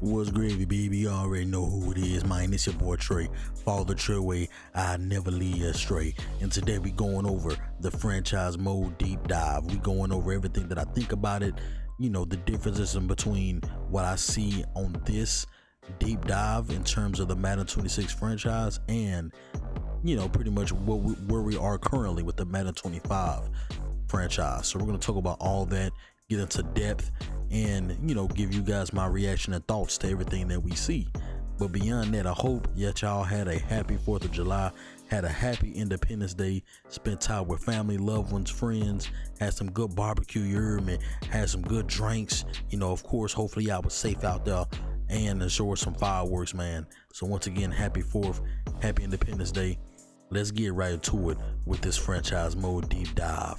What's gravy, baby? You already know who it is, man. It's your boy Trey. Follow the TrayWay. I never lead you astray. And today we going over the franchise mode deep dive. We going over everything that I think about it. You know, the differences in between what I see on this deep dive in terms of the Madden 26 franchise and, you know, pretty much where we are currently with the Madden 25 franchise. So we're going to talk about all that, get into depth, and, you know, give you guys my reaction and thoughts to everything that we see. But beyond that, I hope that y'all had a happy 4th of July, had a happy Independence Day, spent time with family, loved ones, friends, had some good barbecue, you heard me, had some good drinks, you know, of course, hopefully y'all was safe out there and enjoy some fireworks, man. So once again, happy 4th, happy Independence Day. Let's get right into it with this franchise mode deep dive.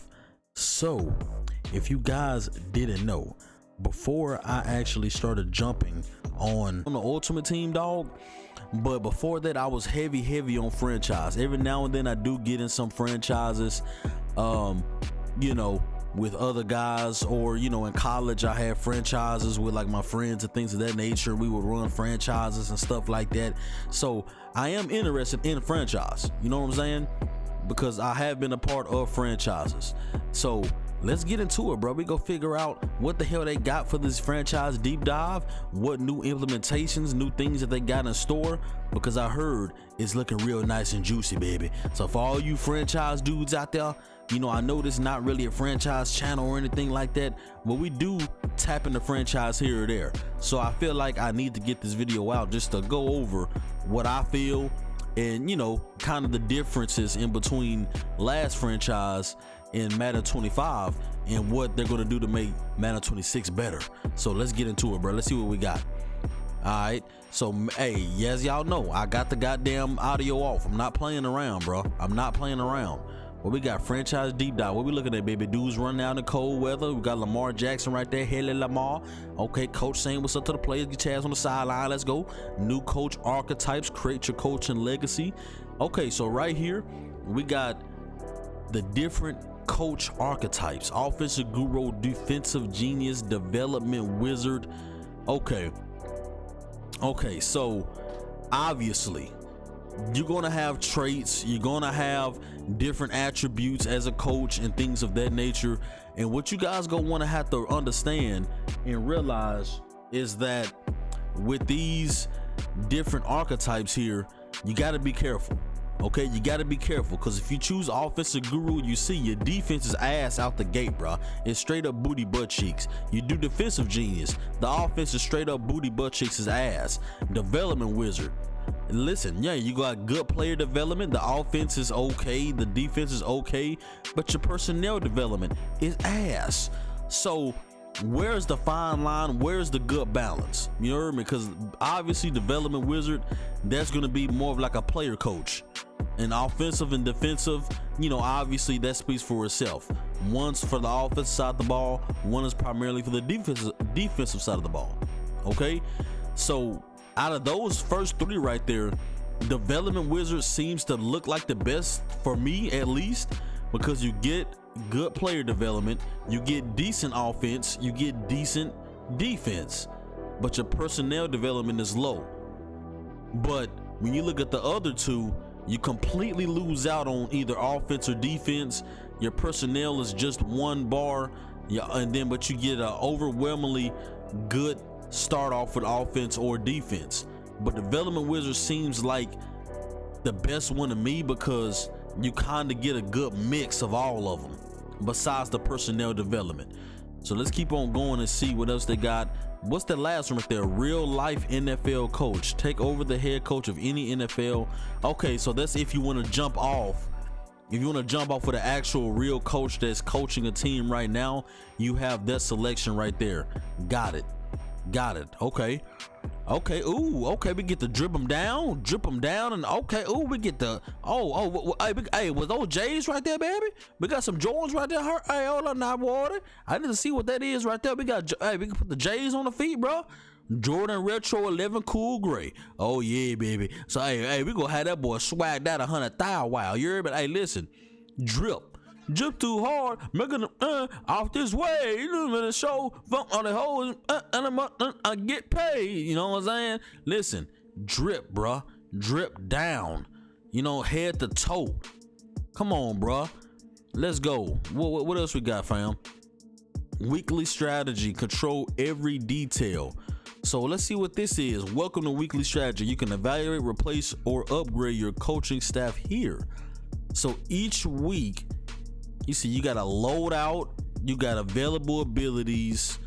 So if you guys didn't know, before I actually started jumping on the Ultimate Team, dog, but before that I was heavy on franchise. Every now and then I do get in some franchises, you know, with other guys, or, you know, in college I had franchises with like my friends and things of that nature. We would run franchises and stuff like that. So I am interested in franchise, you know what I'm saying, because I have been a part of franchises. So let's get into it, bro. We go figure out what the hell they got for this franchise deep dive, what new implementations, new things that they got in store, because I heard it's looking real nice and juicy, baby. So for all you franchise dudes out there, you know, I know this is not really a franchise channel or anything like that, but we do tap into franchise here or there. So I feel like I need to get this video out just to go over what I feel and, you know, kind of the differences in between last franchise in Madden 25 and what they're going to do to make Madden 26 better. So let's get into it, bro. Let's see what we got. All right, so hey, as y'all know, I got the goddamn audio off. I'm not playing around, bro. I'm not playing around. What we got? Franchise deep dive. What we looking at, baby? Dudes running out in the cold weather. We got Lamar Jackson right there. Hell, Lamar. Okay, coach saying what's up to the players. Get your ass on the sideline. Let's go. New coach archetypes. Create your coaching legacy. Okay, so right here we got the different coach archetypes: offensive guru, defensive genius, development wizard. Okay, so obviously you're gonna have traits, you're gonna have different attributes as a coach and things of that nature. And what you guys gonna want to have to understand and realize is that with these different archetypes here, you got to be careful. Okay, you got to be careful, because if you choose offensive guru, you see your defense is ass out the gate, bro. It's straight up booty butt cheeks. You do defensive genius, the offense is straight up booty butt cheeks is ass. Development wizard, listen, yeah, you got good player development, the offense is okay, the defense is okay, but your personnel development is ass. So where's the fine line? Where's the good balance? You know what I mean? Because obviously development wizard, that's going to be more of like a player coach. And offensive and defensive, you know, obviously that speaks for itself. One's for the offensive side of the ball, one is primarily for the defensive side of the ball. Okay, so out of those first three right there, development wizard seems to look like the best for me, at least, because you get good player development, you get decent offense, you get decent defense, but your personnel development is low. But when you look at the other two, you completely lose out on either offense or defense. Your personnel is just one bar, yeah, and then but you get an overwhelmingly good start off with offense or defense. But development wizard seems like the best one to me, because you kind of get a good mix of all of them besides the personnel development. So let's keep on going and see what else they got. What's the last one right there? Real life NFL coach. Take over the head coach of any NFL. Okay, so that's if you want to jump off. If you want to jump off with an actual real coach that's coaching a team right now, you have that selection right there. Got it. Okay. Ooh, okay, we get to drip them down, and okay, ooh, we get the hey, was those J's right there, baby? We got some Jordans right there. Hey, hold on now, water. I need to see what that is right there. We got, hey, we can put the J's on the feet, bro. Jordan Retro 11 Cool Gray. Oh yeah, baby. So hey, we gonna have that boy swagged out 100,000. Wow, you heard me? Hey, listen, drip. drip too hard, making them off this way. You know the show funk on the hoes, and I get paid. You know what I'm saying? Listen, drip, bruh, drip down. You know, head to toe. Come on, bruh. Let's go. What else we got, fam? Weekly strategy, control every detail. So let's see what this is. Welcome to Weekly Strategy. You can evaluate, replace, or upgrade your coaching staff here. So each week, you see, you got a loadout, you got available abilities,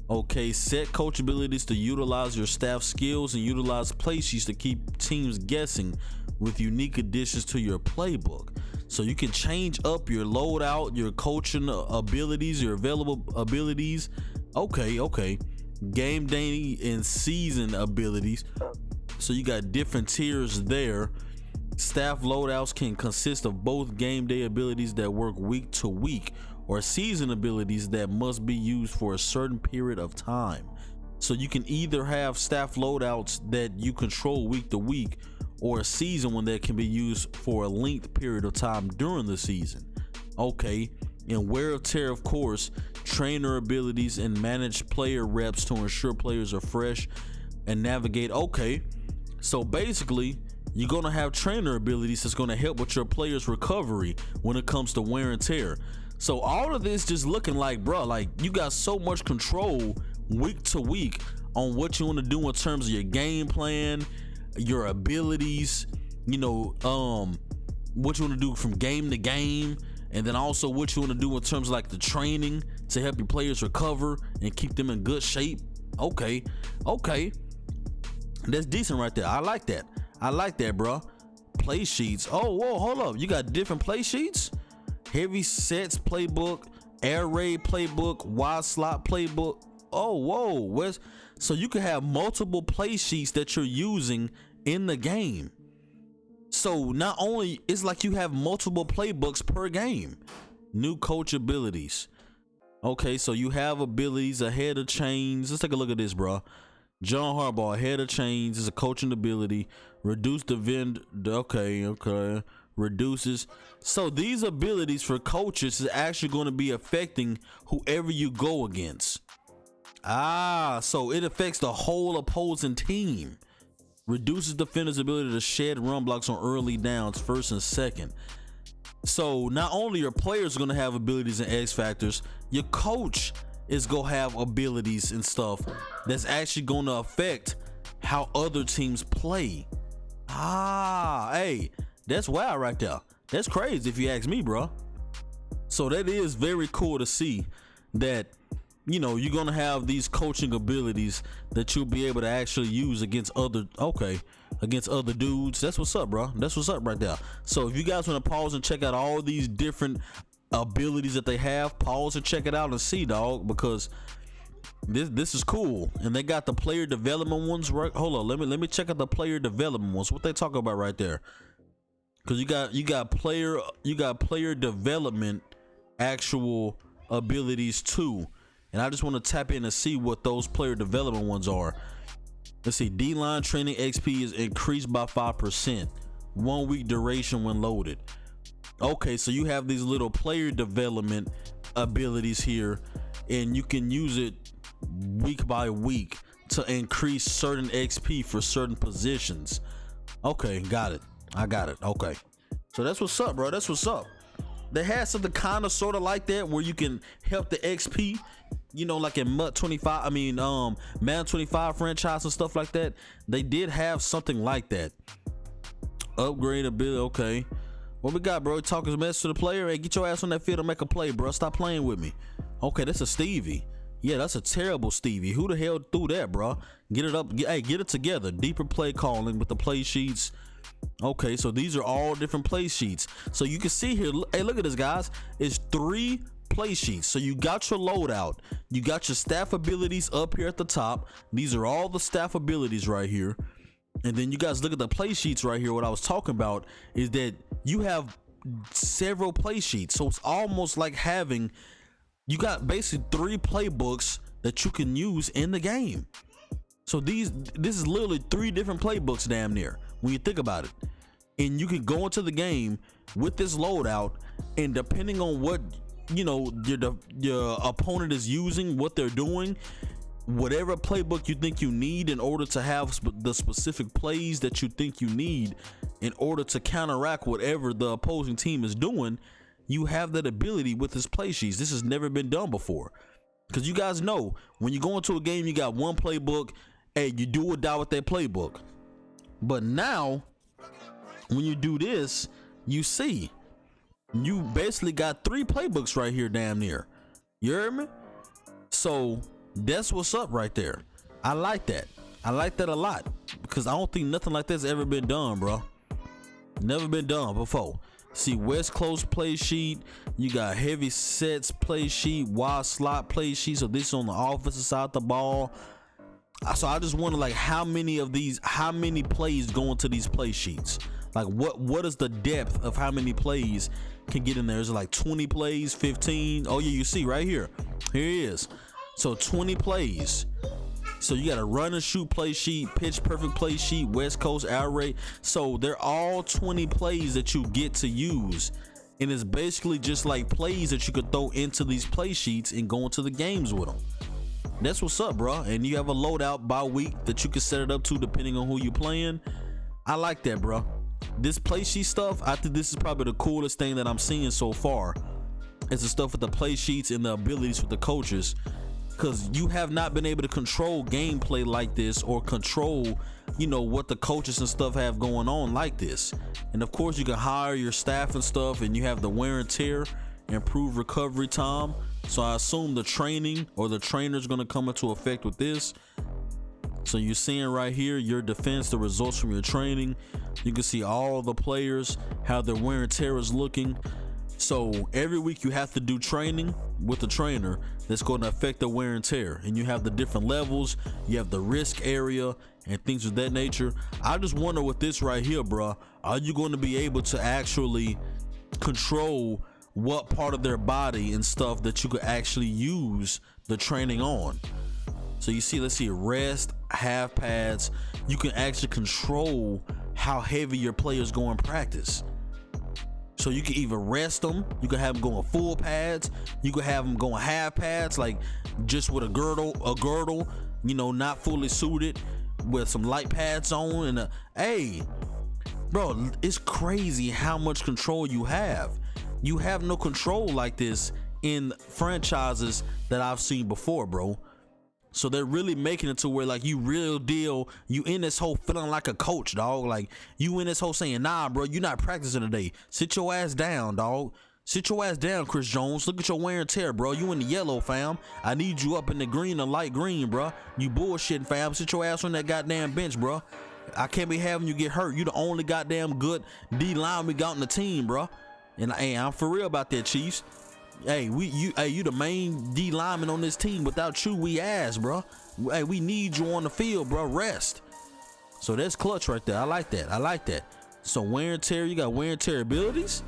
okay, set coach abilities to utilize your staff skills, and utilize play sheets to keep teams guessing with unique additions to your playbook. So you can change up your loadout, your coaching abilities, your available abilities. Okay. Game day and season abilities. So you got different tiers there. Staff loadouts can consist of both game day abilities that work week to week, or season abilities that must be used for a certain period of time. So you can either have staff loadouts that you control week to week, or a season one that can be used for a length period of time during the season. Okay. And wear of tear, of course, trainer abilities and manage player reps to ensure players are fresh and navigate. Okay, so basically you're gonna have trainer abilities that's gonna help with your players' recovery when it comes to wear and tear. So all of this just looking like, bro, like you got so much control week to week on what you want to do in terms of your game plan, your abilities, you know, what you want to do from game to game. And then also what you want to do in terms of like the training to help your players recover and keep them in good shape. Okay. That's decent right there. I like that, bro. Play sheets. Oh, whoa, hold up. You got different play sheets? Heavy sets playbook, air raid playbook, wide slot playbook. Oh, whoa. So you can have multiple play sheets that you're using in the game. So not only it's like you have multiple playbooks per game. New coach abilities. Okay, so you have abilities ahead of chains. Let's take a look at this, bro. John Harbaugh ahead of chains is a coaching ability. Reduce the vend. Okay. Reduces. So these abilities for coaches is actually going to be affecting whoever you go against. So it affects the whole opposing team. Reduces defenders' ability to shed run blocks on early downs, first and second. So not only your players are going to have abilities and X factors, your coach is going to have abilities and stuff that's actually going to affect how other teams play. Hey, that's wild right there. That's crazy if you ask me, bro. So that is very cool to see that, you know, you're gonna have these coaching abilities that you'll be able to actually use against other dudes. That's what's up, bro. That's what's up right there. So if you guys want to pause and check out all these different abilities that they have, pause and check it out and see, dog, because this is cool. And they got the player development ones, right? Hold on, let me check out the player development ones. What they talking about right there? Because you got player development actual abilities too. And I just want to tap in and see what those player development ones are. Let's see. D-line training XP is increased by 5%. 1 week duration when loaded. Okay, so you have these little player development abilities here, and you can use it week by week to increase certain XP for certain positions. Okay, got it. I got it. Okay. So that's what's up, bro. That's what's up. They had something kind of sort of like that where you can help the XP, you know, like in Madden 25 franchise and stuff like that. They did have something like that. Upgrade ability. Okay. What we got, bro? Talking a mess to the player. Hey, get your ass on that field and make a play, bro. Stop playing with me. Okay, that's a Stevie. Yeah, that's a terrible Stevie. Who the hell threw that, bro? Get it up. Get it together. Deeper play calling with the play sheets. Okay, so these are all different play sheets. So you can see here, hey, look at this, guys. It's 3 play sheets. So you got your loadout. You got your staff abilities up here at the top. These are all the staff abilities right here. And then you guys look at the play sheets right here. What I was talking about is that you have several play sheets. So it's almost like having, you got basically 3 playbooks that you can use in the game. So this is literally 3 different playbooks damn near when you think about it. and you can go into the game with this loadout, and depending on what your opponent is using, what they're doing, whatever playbook you think you need in order to have the specific plays that you think you need in order to counteract whatever the opposing team is doing, you have that ability with this play sheets. This has never been done before, because you guys know when you go into a game, you got one playbook. Hey, you do or die with that playbook. But now when you do this, you see you basically got 3 playbooks right here, damn near. You heard me? So that's what's up right there. I like that. I like that a lot, because I don't think nothing like that's ever been done, bro. Never been done before. See, West Coast play sheet, you got heavy sets play sheet, wide slot play sheet. So this is on the offensive side of the ball. So I just wonder, like, how many plays go into these play sheets? Like, what is the depth of how many plays can get in there? Is it like 20 plays, 15? Oh yeah, you see right here. Here it is. So 20 plays. So you got a run and shoot play sheet, pitch perfect play sheet, West Coast air raid. So they're all 20 plays that you get to use, and it's basically just like plays that you could throw into these play sheets and go into the games with them. That's what's up, bro. And you have a loadout by week that you can set it up to depending on who you're playing. I like that, bro. This play sheet stuff, I think this is probably the coolest thing that I'm seeing so far. It's the stuff with the play sheets and the abilities with the coaches, because you have not been able to control gameplay like this, or control, what the coaches and stuff have going on like this. And of course, you can hire your staff and stuff, and you have the wear and tear, improve recovery time. So I assume the training or the trainer is going to come into effect with this. So you're seeing right here your defense, the results from your training. You can see all the players, how their wear and tear is looking. So every week you have to do training with the trainer that's going to affect the wear and tear, and you have the different levels, you have the risk area and things of that nature. I just wonder with this right here, bro, are you going to be able to actually control what part of their body and stuff that you could actually use the training on? So you see, let's see, rest, half pads. You can actually control how heavy your players go in practice. So you can either rest them, you can have them going full pads, you can have them going half pads, like just with a girdle, not fully suited, with some light pads on. And hey, bro, it's crazy how much control you have. You have no control like this in franchises that I've seen before, bro. So they're really making it to where, like, you real deal, you in this whole feeling like a coach, dog. Like, you in this whole saying, nah, bro, you're not practicing today. Sit your ass down, dog. Sit your ass down, Chris Jones. Look at your wear and tear, bro. You in the yellow, fam. I need you up in the green and light green, bro. You bullshitting, fam. Sit your ass on that goddamn bench, bro. I can't be having you get hurt. You the only goddamn good D line we got on the team, bro. And hey, I'm for real about that, Chiefs. Hey, you the main D lineman on this team. Without you, we ass, bro. Hey, we need you on the field, bro. Rest. So that's clutch right there. I like that. So wear and tear, you got wear and tear abilities.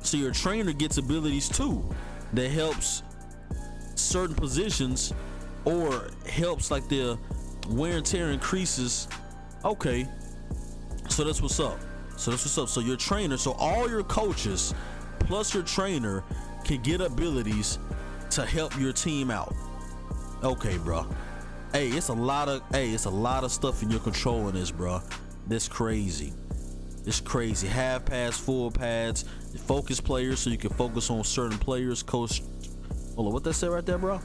So your trainer gets abilities too that helps certain positions, or helps like the wear and tear increases. Okay, so that's what's up. So your trainer, so all your coaches plus your trainer can get abilities to help your team out. Okay, bro. Hey, it's a lot of stuff in your control in this, bro. That's crazy. It's crazy. Half pads, full pads, focus players, so you can focus on certain players. Coach, hold on, what that say right there, bro?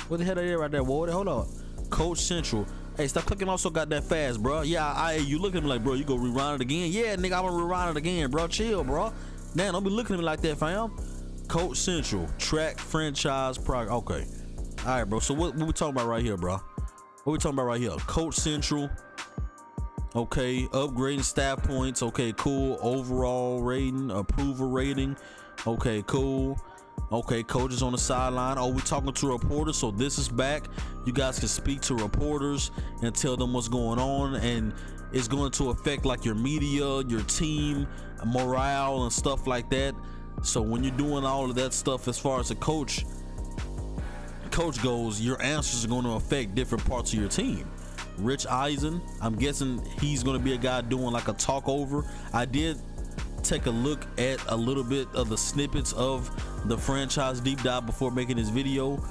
What the hell are they right there, boy? Hold on. Coach Central. Hey, stop clicking also got that fast, bro. Yeah, you look at me like, bro, you go rewind it again? Yeah, nigga, I'm gonna rewind it again, bro. Chill, bro. Man, don't be looking at me like that, fam. Coach Central, track franchise progress. Okay. All right, bro. So what we talking about right here, bro? What we talking about right here? Coach Central. Okay, upgrading staff points. Okay, cool. Overall rating, approval rating. Okay, cool. Okay, coaches on the sideline. Oh, we talking to reporters, so this is back. You guys can speak to reporters and tell them what's going on, and it's going to affect like your media, your team morale and stuff like that. So when you're doing all of that stuff as far as the coach goes, your answers are going to affect different parts of your team. Rich Eisen. I'm guessing he's gonna be a guy doing like a talk over. I did take a look at a little bit of the snippets of the franchise deep dive before making this video,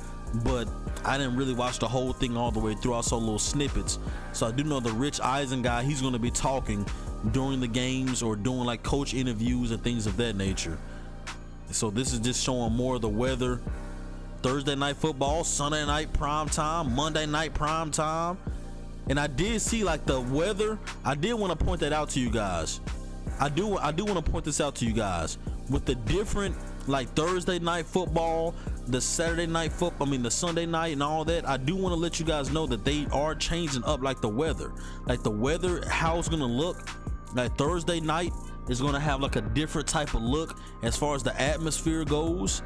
but I didn't really watch the whole thing all the way through. I saw little snippets. So I do know the Rich Eisen guy, he's going to be talking during the games or doing like coach interviews and things of that nature. So this is just showing more of the weather. Thursday night football, Sunday night prime time, Monday night prime time. And I did see like the weather. I did want to point that out to you guys. I do want to point this out to you guys with the different like Thursday night football, the Saturday night football, the Sunday night and all that. I do want to let you guys know that they are changing up like the weather, how it's gonna look. Like Thursday night is gonna have like a different type of look as far as the atmosphere goes.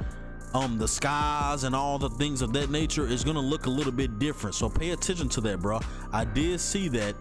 The skies and all the things of that nature is gonna look a little bit different. So pay attention to that, bro. I did see that.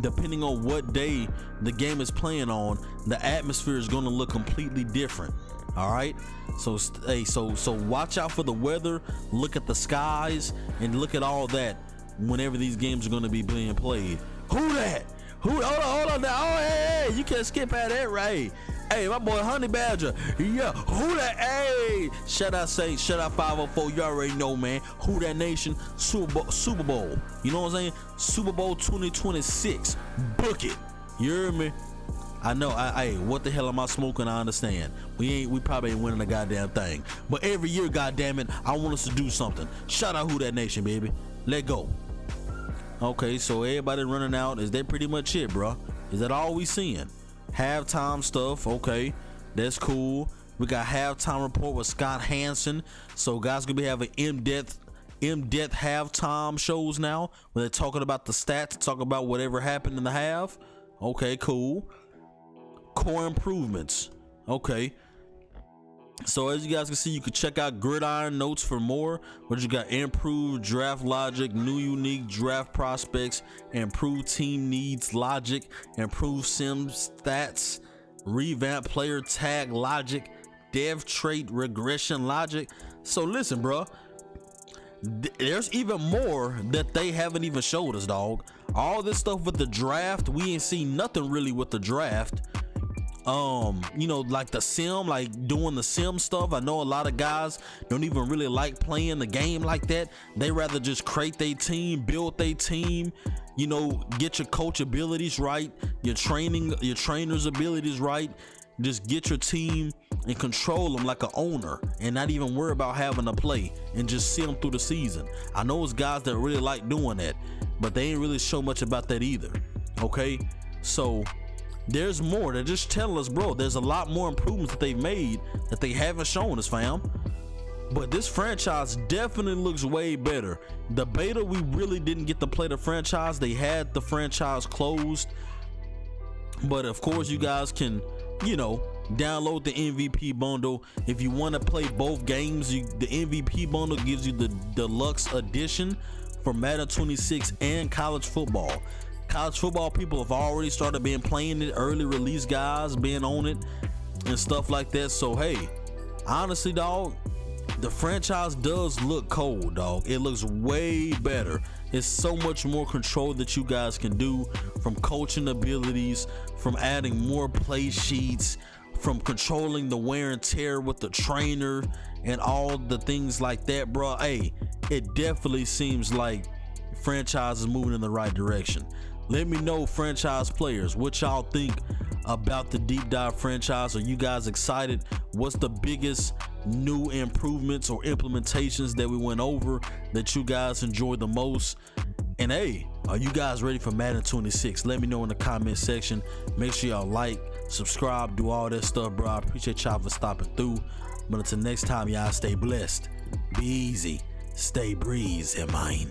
Depending on what day the game is playing on, the atmosphere is going to look completely different. All right, so hey, so watch out for the weather, look at the skies, and look at all that whenever these games are going to be being played. Who that? Hold on now. Oh, hey, you can't skip at that, right? Hey, my boy Honey Badger. Yeah, who that? Hey, shout out Saint, shout out 504. You already know, man. Who that nation? Super Bowl. You know what I'm saying? Super Bowl 2026. Book it. You hear me? I know. Hey, what the hell am I smoking? I understand. We probably ain't winning a goddamn thing. But every year, goddamn it, I want us to do something. Shout out Who That Nation, baby. Let go. Okay, so everybody running out. Is that pretty much it, bro? Is that all we seeing? Halftime stuff, okay, that's cool. We got halftime report with Scott Hansen. So guys gonna be having in-depth halftime shows now where they're talking about the stats, talk about whatever happened in the half. Okay, cool. Core improvements. Okay. So as you guys can see, you can check out Gridiron Notes for more. But you got improved draft logic, new unique draft prospects, improved team needs logic, improved sim stats, revamped player tag logic, dev trait regression logic. So listen, bro, there's even more that they haven't even showed us, dog. All this stuff with the draft, we ain't seen nothing really with the draft. You know, like the sim, like doing the sim stuff. I know a lot of guys don't even really like playing the game like that. They rather just create their team, build their team, you know, get your coach abilities right, your trainer's abilities right. Just get your team and control them like an owner and not even worry about having to play and just see them through the season. I know it's guys that really like doing that, but they ain't really show much about that either. Okay, so there's more. They're just telling us, bro, there's a lot more improvements that they've made that they haven't shown us, fam. But this franchise definitely looks way better. The beta, we really didn't get to play the franchise. They had the franchise closed. But of course, you guys can, you know, download the MVP bundle. If you want to play both games, the MVP bundle gives you the deluxe edition for Madden 26 and college football. College football people have already started being playing it, early release guys being on it and stuff like that. So hey, honestly, dog, the franchise does look cold, dog. It looks way better. It's so much more control that you guys can do, from coaching abilities, from adding more play sheets, from controlling the wear and tear with the trainer and all the things like that, bro. Hey, it definitely seems like franchise is moving in the right direction. Let me know, franchise players, what y'all think about the deep dive franchise. Are you guys excited? What's the biggest new improvements or implementations that we went over that you guys enjoyed the most? And hey, are you guys ready for Madden 26? Let me know in the comment section. Make sure y'all like, subscribe, do all that stuff, bro. I appreciate y'all for stopping through. But until next time, y'all stay blessed, be easy, stay breezy, man.